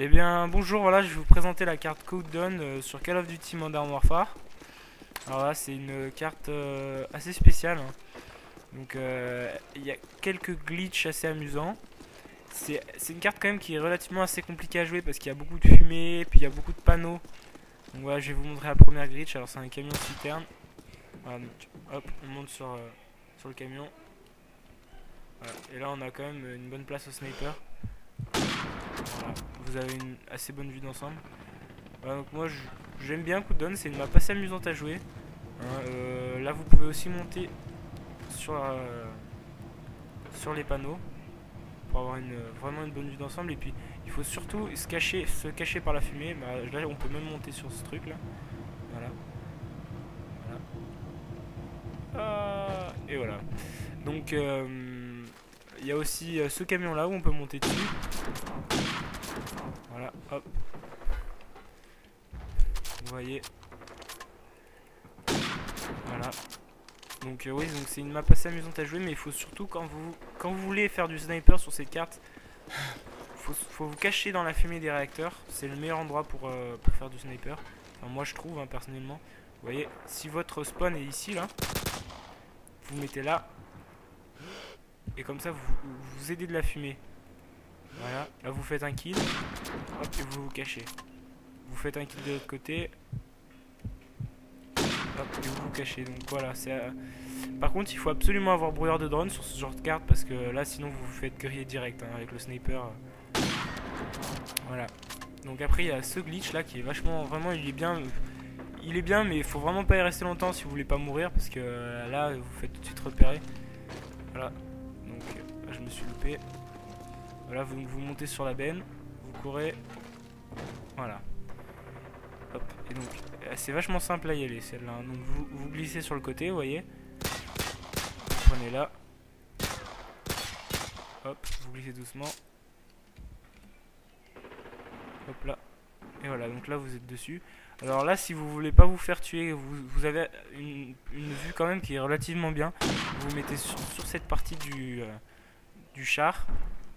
Eh bien bonjour, voilà, je vais vous présenter la carte Countdown sur Call of Duty Modern Warfare. Alors là c'est une carte assez spéciale, hein. Donc il y a quelques glitches assez amusants. C'est une carte quand même qui est relativement assez compliquée à jouer parce qu'il y a beaucoup de fumée, puis il y a beaucoup de panneaux. Donc voilà, je vais vous montrer la première glitch. Alors c'est un camion citerne. Voilà, donc, hop, on monte sur le camion. Voilà. Et là on a quand même une bonne place au sniper. Voilà. Vous avez une assez bonne vue d'ensemble. Voilà, donc moi j'aime bien Countdown, c'est une map assez amusante à jouer, hein. Là vous pouvez aussi monter sur les panneaux pour avoir vraiment une bonne vue d'ensemble. Et puis il faut surtout se cacher par la fumée. Bah, là on peut même monter sur ce truc là. Voilà. Et voilà. Donc il y a aussi ce camion là où on peut monter dessus. Voilà, hop. Vous voyez. Voilà. Donc oui, donc c'est une map assez amusante à jouer, mais il faut surtout quand vous voulez faire du sniper sur cette carte, faut vous cacher dans la fumée des réacteurs. C'est le meilleur endroit pour faire du sniper. Enfin, moi je trouve, hein, personnellement. Vous voyez, si votre spawn est ici là, vous mettez là, et comme ça vous aidez de la fumée. Voilà, là vous faites un kill, hop, et vous vous cachez. Vous faites un kill de l'autre côté, hop, et vous vous cachez. Donc voilà, c'est par contre il faut absolument avoir brouilleur de drone sur ce genre de carte parce que là sinon vous vous faites griller direct, hein, avec le sniper. Voilà. Donc après il y a ce glitch là qui est vachement, vraiment il est bien, mais il faut vraiment pas y rester longtemps si vous voulez pas mourir parce que là vous faites tout de suite repérer. Voilà. Donc je me suis loupé. Voilà, vous montez sur la benne, vous courez. Voilà. Hop. Et donc c'est vachement simple à y aller celle-là, hein. Donc vous glissez sur le côté, vous voyez. Vous prenez là. Hop, vous glissez doucement. Hop là. Et voilà, donc là vous êtes dessus. Alors là, si vous voulez pas vous faire tuer, vous avez une vue quand même qui est relativement bien. Vous vous mettez sur cette partie du char.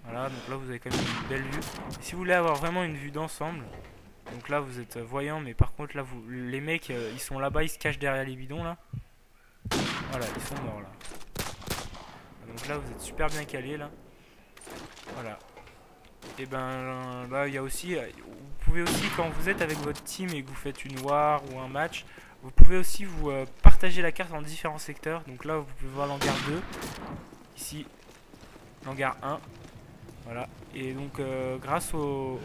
Voilà, donc là vous avez quand même une belle vue. Et si vous voulez avoir vraiment une vue d'ensemble, donc là vous êtes voyant, mais par contre là les mecs ils sont là-bas, ils se cachent derrière les bidons là. Voilà, ils sont morts là. Donc là vous êtes super bien calé là. Voilà. Et ben là il y a aussi, vous pouvez aussi quand vous êtes avec votre team et que vous faites une war ou un match, vous pouvez aussi vous partager la carte en différents secteurs. Donc là vous pouvez voir l'hangar 2, ici l'hangar 1. Voilà. Et donc grâce au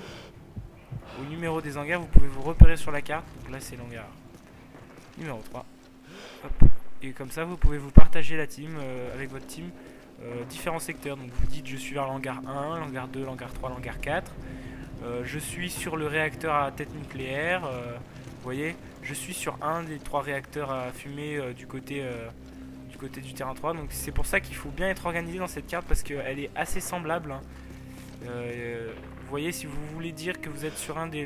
numéro des hangars, vous pouvez vous repérer sur la carte. Donc là c'est l'hangar numéro 3. Hop. Et comme ça vous pouvez vous partager la team avec votre team. Différents secteurs, donc vous dites je suis vers l'hangar 1, l'hangar 2, l'hangar 3, l'hangar 4, je suis sur le réacteur à tête nucléaire, vous voyez, je suis sur un des 3 réacteurs à fumée du côté du terrain 3. Donc c'est pour ça qu'il faut bien être organisé dans cette carte parce qu'elle est assez semblable, hein. Vous voyez, si vous voulez dire que vous êtes sur un des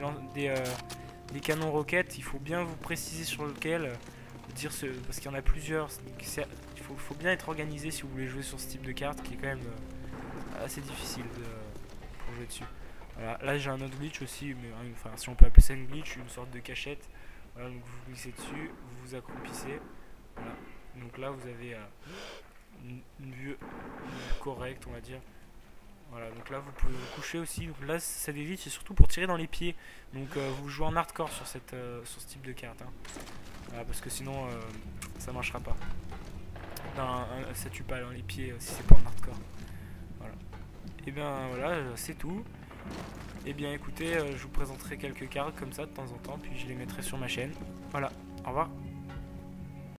canons roquettes, il faut bien vous préciser sur lequel, parce qu'il y en a plusieurs. Il faut bien être organisé si vous voulez jouer sur ce type de carte qui est quand même assez difficile pour jouer dessus. Voilà, là j'ai un autre glitch aussi, mais enfin si on peut appeler ça une glitch, une sorte de cachette. Voilà, donc vous glissez dessus, vous vous accroupissez. Voilà, donc là vous avez une vue correcte, on va dire. Voilà, donc là vous pouvez vous coucher aussi. Donc là ça des glitches, c'est surtout pour tirer dans les pieds. Donc vous jouez en hardcore sur ce type de carte, hein. Voilà, parce que sinon ça marchera pas. Non, ça tue pas dans les pieds si c'est pas en hardcore. Voilà. Et bien voilà, c'est tout. Et bien écoutez, je vous présenterai quelques cartes comme ça de temps en temps, puis je les mettrai sur ma chaîne. Voilà, au revoir.